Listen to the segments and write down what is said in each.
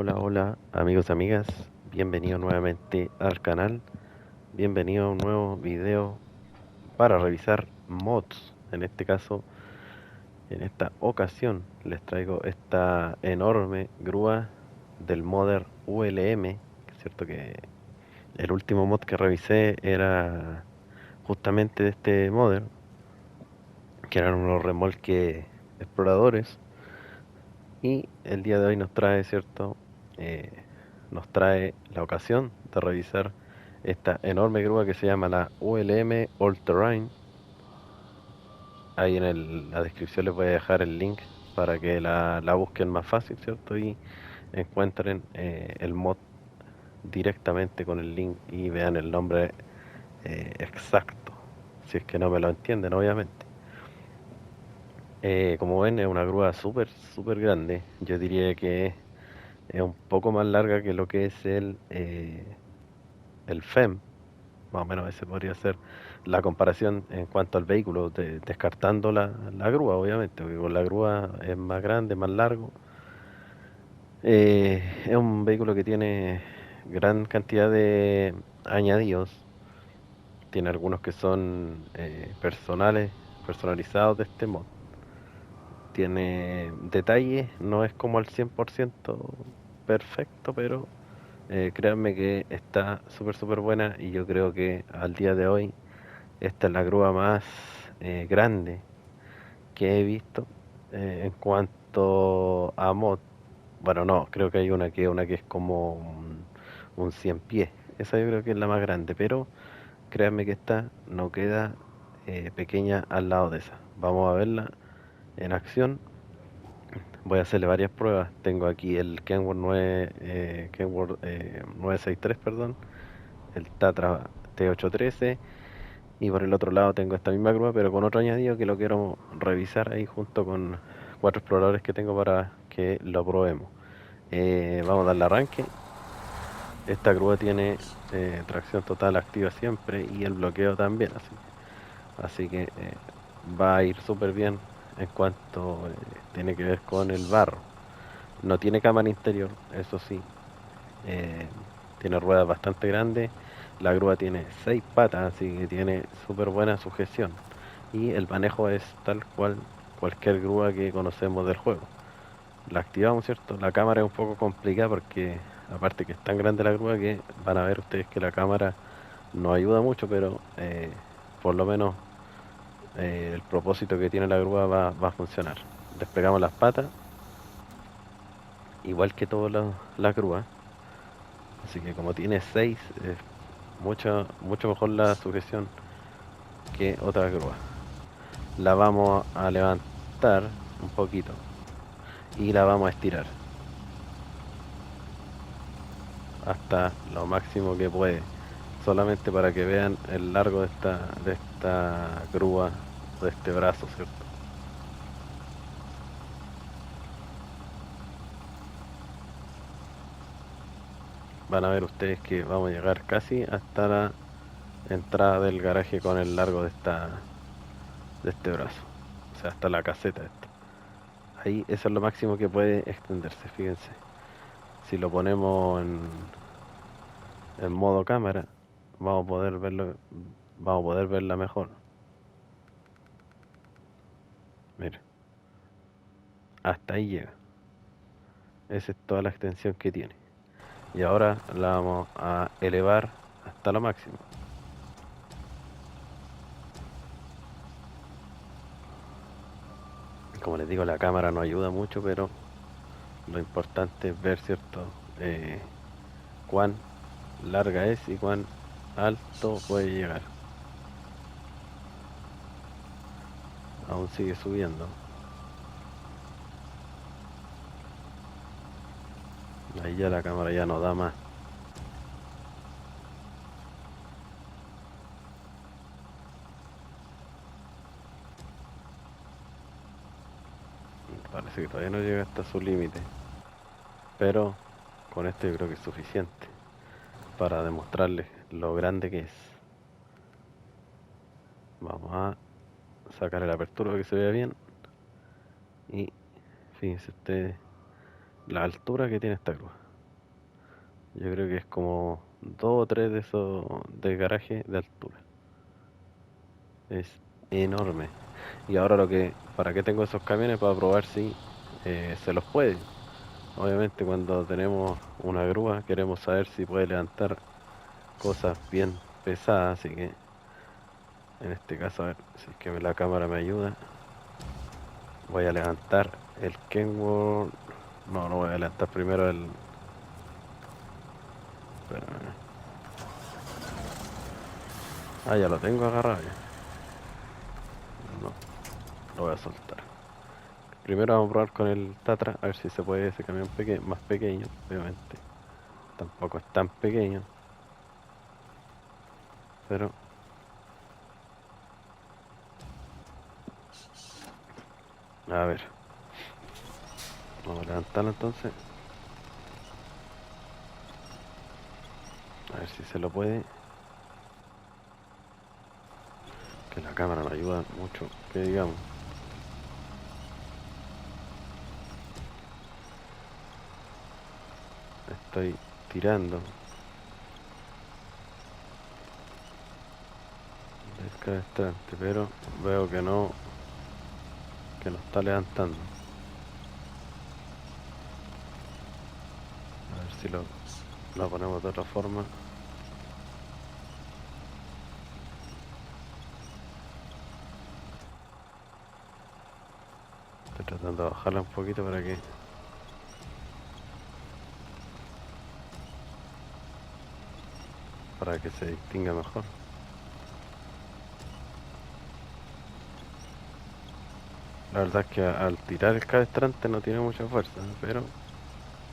Hola amigos y amigas, bienvenidos nuevamente al canal, bienvenido a un nuevo video para revisar mods. En este caso, en esta ocasión les traigo esta enorme grúa del modder ULM, que es cierto que el último mod que revisé era justamente de este modder, que eran unos remolques exploradores. Y el día de hoy nos trae, ¿cierto? Eh, Nos trae la ocasión de revisar esta enorme grúa que se llama la ULM All Terrain. Ahí en la descripción les voy a dejar el link para que la busquen más fácil, ¿cierto? Y encuentren el mod directamente con el link y vean el nombre exacto, si es que no me lo entienden, obviamente. Como ven, es una grúa súper grande. Yo diría que es un poco más larga que lo que es el FEM, más o menos ese podría ser la comparación en cuanto al vehículo, descartando la grúa, obviamente, porque con la grúa es más grande, más largo. Es un vehículo que tiene gran cantidad de añadidos, tiene algunos que son personalizados de este mod. Tiene detalles, no es como al 100% perfecto, pero créanme que está súper buena y yo creo que al día de hoy esta es la grúa más grande que he visto en cuanto a mod. Bueno, no, creo que hay una que es como un 100 pies. Esa yo creo que es la más grande, pero créanme que esta no queda pequeña al lado de esa. Vamos a verla en acción. Voy a hacerle varias pruebas. Tengo aquí el Kenworth 963, perdón, el Tatra T813 y por el otro lado tengo esta misma grúa pero con otro añadido que lo quiero revisar ahí junto con cuatro exploradores que tengo para que lo probemos. Vamos a darle arranque. Esta grúa tiene tracción total activa siempre y el bloqueo también, así que va a ir súper bien en cuanto tiene que ver con el barro. No tiene cámara interior, eso sí. eh, Tiene ruedas bastante grandes. La grúa tiene 6 patas, así que tiene súper buena sujeción. Y el manejo es tal cual cualquier grúa que conocemos del juego. La activamos, ¿cierto? La cámara es un poco complicada porque aparte que es tan grande la grúa que van a ver ustedes que la cámara no ayuda mucho, pero por lo menos el propósito que tiene la grúa va a funcionar. Desplegamos las patas, igual que todas las grúas. Así que como tiene 6 es mucho mejor la sujeción que otra grúa. La vamos a levantar un poquito y la vamos a estirar hasta lo máximo que puede, solamente para que vean el largo de esta grúa, de este brazo, ¿cierto? Van a ver ustedes que vamos a llegar casi hasta la entrada del garaje con el largo de este brazo, o sea, hasta la caseta esta. Ahí eso es lo máximo que puede extenderse, fíjense. Si lo ponemos en modo cámara, vamos a poder verlo, vamos a poder verla mejor. Mira, hasta ahí llega. Esa es toda la extensión que tiene. Y ahora la vamos a elevar hasta lo máximo. Como les digo, la cámara no ayuda mucho, pero lo importante es ver, ¿cierto? Cuán larga es y cuán alto puede llegar. Aún sigue subiendo. Ahí ya la cámara ya no da más. Parece que todavía no llega hasta su límite. Pero con esto yo creo que es suficiente para demostrarles lo grande que es. Vamos a sacar la apertura para que se vea bien. Y fíjense ustedes la altura que tiene esta grúa. Yo creo que es como dos o tres de esos de garaje de altura. Es enorme. Y ahora ¿para qué tengo esos camiones? Para probar si se los puede. Obviamente cuando tenemos una grúa queremos saber si puede levantar cosas bien pesadas, así que en este caso a ver si es que la cámara me ayuda. Voy a levantar el Kenworth. No voy a levantar primero el... Espérame. Ah, ya lo tengo agarrado ya. No, lo voy a soltar. Primero vamos a probar con el Tatra, a ver si se puede ese camión más pequeño, obviamente. Tampoco es tan pequeño, pero... A ver, vamos a levantarlo entonces. A ver si se lo puede. Que la cámara me ayuda mucho, que digamos. Estoy tirando del cabestrante, pero veo que no está levantando. A ver si lo ponemos de otra forma. Estoy tratando de bajarla un poquito para que se distinga mejor. La verdad es que al tirar el cabestrante no tiene mucha fuerza, pero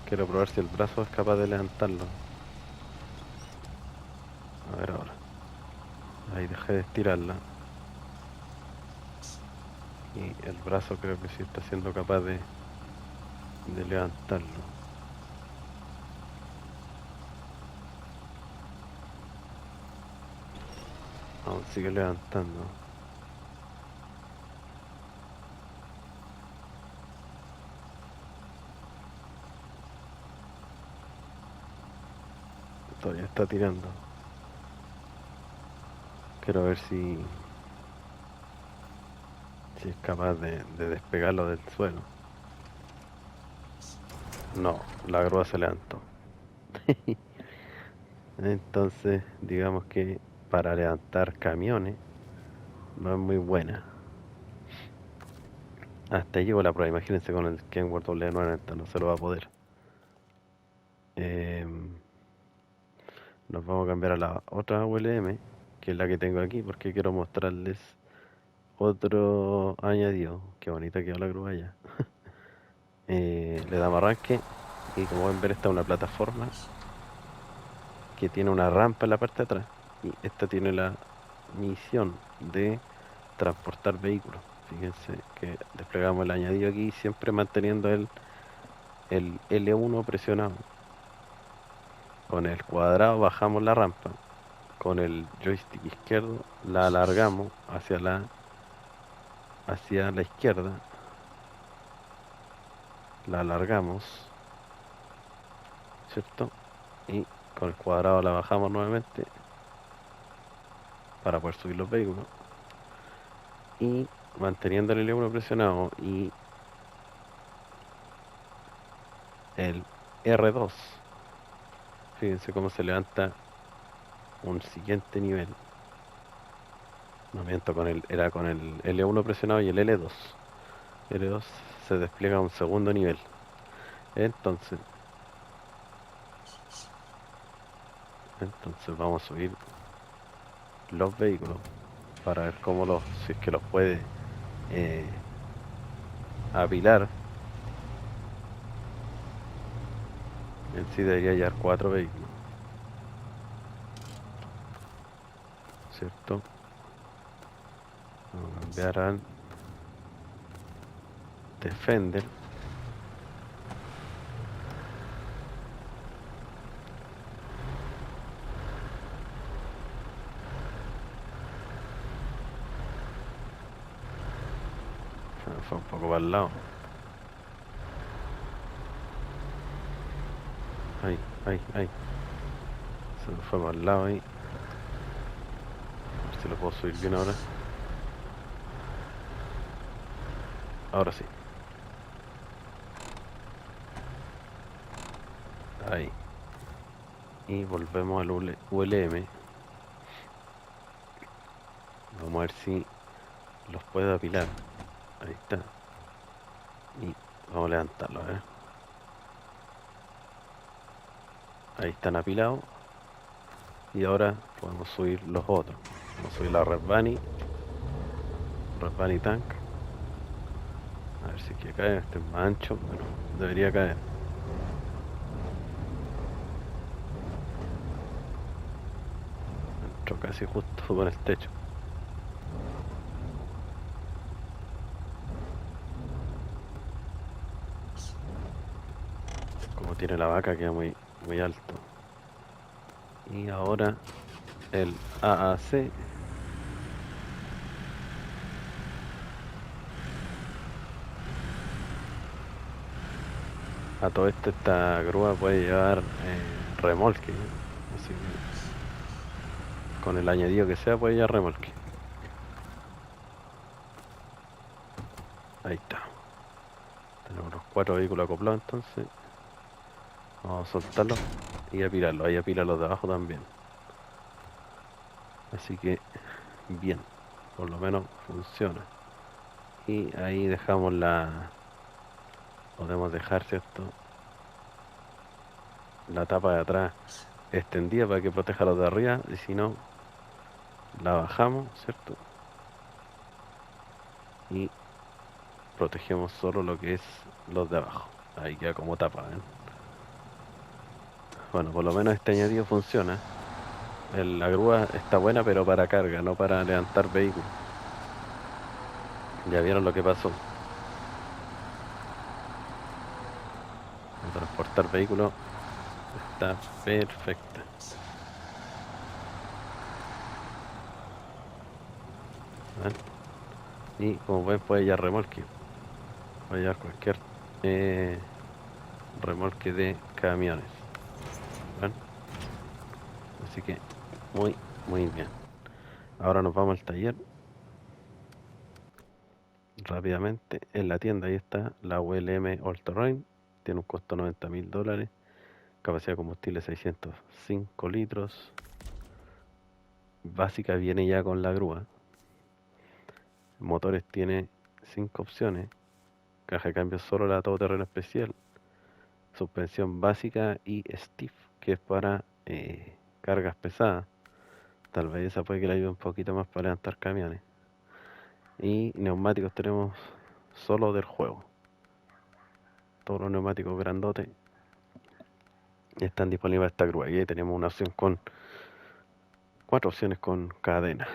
quiero probar si el brazo es capaz de levantarlo. A ver ahora. Ahí dejé de estirarla. Y el brazo creo que sí está siendo capaz de levantarlo. Aún sigue levantando. Todavía está tirando. Quiero ver si es capaz de despegarlo del suelo. No, la grúa se levantó. Entonces, digamos que para levantar camiones no es muy buena. Hasta ahí llegó la prueba. Imagínense con el Kenworth W90, no se lo va a poder. Nos vamos a cambiar a la otra ULM, que es la que tengo aquí, porque quiero mostrarles otro añadido. Qué bonita quedó la grúa ya. Le damos arranque y como pueden ver esta es una plataforma que tiene una rampa en la parte de atrás. Y esta tiene la misión de transportar vehículos. Fíjense que desplegamos el añadido aquí siempre manteniendo el L1 presionado. Con el cuadrado bajamos la rampa. Con el joystick izquierdo la alargamos hacia la izquierda. La alargamos, ¿cierto? Y con el cuadrado la bajamos nuevamente para poder subir los vehículos. Y manteniendo el L1 presionado y el R2, fíjense cómo se levanta un siguiente nivel. No miento, era con el L1 presionado y el L2. L2 se despliega a un segundo nivel. Entonces vamos a subir los vehículos para ver si es que los puede eh, apilar. En sí debería llevar 4 vehículos, ¿cierto? Vamos a cambiar al Defender. Se me fue un poco para el lado. Ahí. Se me fue para el lado ahí. A ver si lo puedo subir bien ahora. Ahora sí. Ahí. Y volvemos al ULM. Vamos a ver si los puedo apilar. Ahí está. Y vamos a levantarlos, a ver. Ahí están apilados. Y ahora podemos subir los otros. Vamos a subir la Red Bunny Tank. A ver si es que cae. Este es más ancho. Bueno, debería caer. Entró casi justo con el techo. Como tiene la vaca queda muy, muy alto. Y ahora el AAC. A todo esto esta grúa puede llevar remolque. Así que con el añadido que sea puede llevar remolque. Ahí está. Tenemos los 4 vehículos acoplados entonces. Vamos a soltarlos y apilarlos. Ahí apilarlos de abajo también. Así que bien. Por lo menos funciona. Y ahí dejamos la... Podemos dejar, ¿cierto? La tapa de atrás extendida para que proteja los de arriba. Y si no, la bajamos, ¿cierto? Y protegemos solo lo que es los de abajo. Ahí queda como tapa, ¿ven? Bueno, por lo menos este añadido funciona. La grúa está buena, pero para carga, no para levantar vehículos. Ya vieron lo que pasó. Para transportar vehículos está perfecta. ¿Ven? Y como ven, puede llevar remolque. Puede llevar cualquier remolque de camiones. ¿Ven? Así que muy, muy bien. Ahora nos vamos al taller. Rápidamente, en la tienda ahí está la ULM All Terrain. Tiene un costo de $90.000. Capacidad de combustible 605 litros. Básica viene ya con la grúa. Motores tiene 5 opciones. Caja de cambio solo la todoterreno especial. Suspensión básica y stiff, que es para cargas pesadas. Tal vez esa puede que le ayude un poquito más para levantar camiones. Y neumáticos tenemos solo del juego. Todos los neumáticos grandotes están disponibles para esta grúa. Y ahí tenemos una opción con 4 opciones con cadena.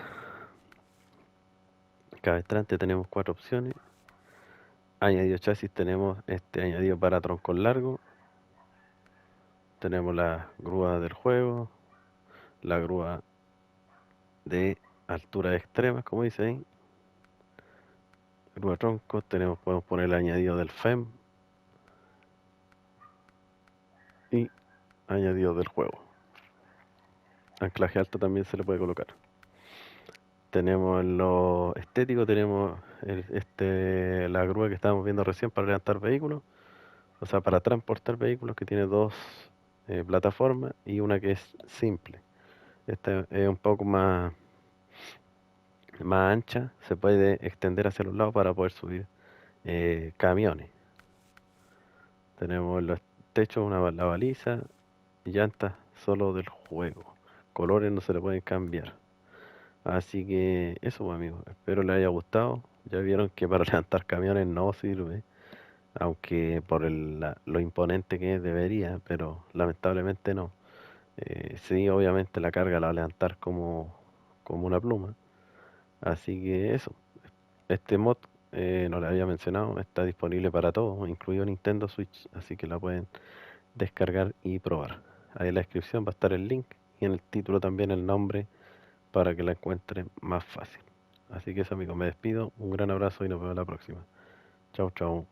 Cabestrante tenemos 4 opciones. Añadido chasis tenemos este añadido para tronco largo. Tenemos la grúa del juego, la grúa de alturas extremas, como dice ahí. Grúa tronco, podemos poner el añadido del FEM y añadido del juego. Anclaje alto también se le puede colocar. Tenemos en lo estético, tenemos la grúa que estábamos viendo recién para levantar vehículos, o sea, para transportar vehículos, que tiene 2 plataformas y una que es simple. Esta es un poco más ancha, se puede extender hacia los lados para poder subir camiones. Tenemos los techos, la baliza, llantas solo del juego. Colores no se le pueden cambiar. Así que eso, pues, amigos. Espero les haya gustado. Ya vieron que para levantar camiones no sirve. Aunque por lo imponente que es debería, pero lamentablemente no. Sí, obviamente la carga la va a levantar como una pluma. Así que eso. Este mod, no le había mencionado, está disponible para todos, incluido Nintendo Switch. Así que la pueden descargar y probar. Ahí en la descripción va a estar el link y en el título también el nombre para que la encuentren más fácil. Así que eso, amigos, me despido. Un gran abrazo y nos vemos la próxima. Chau, chau.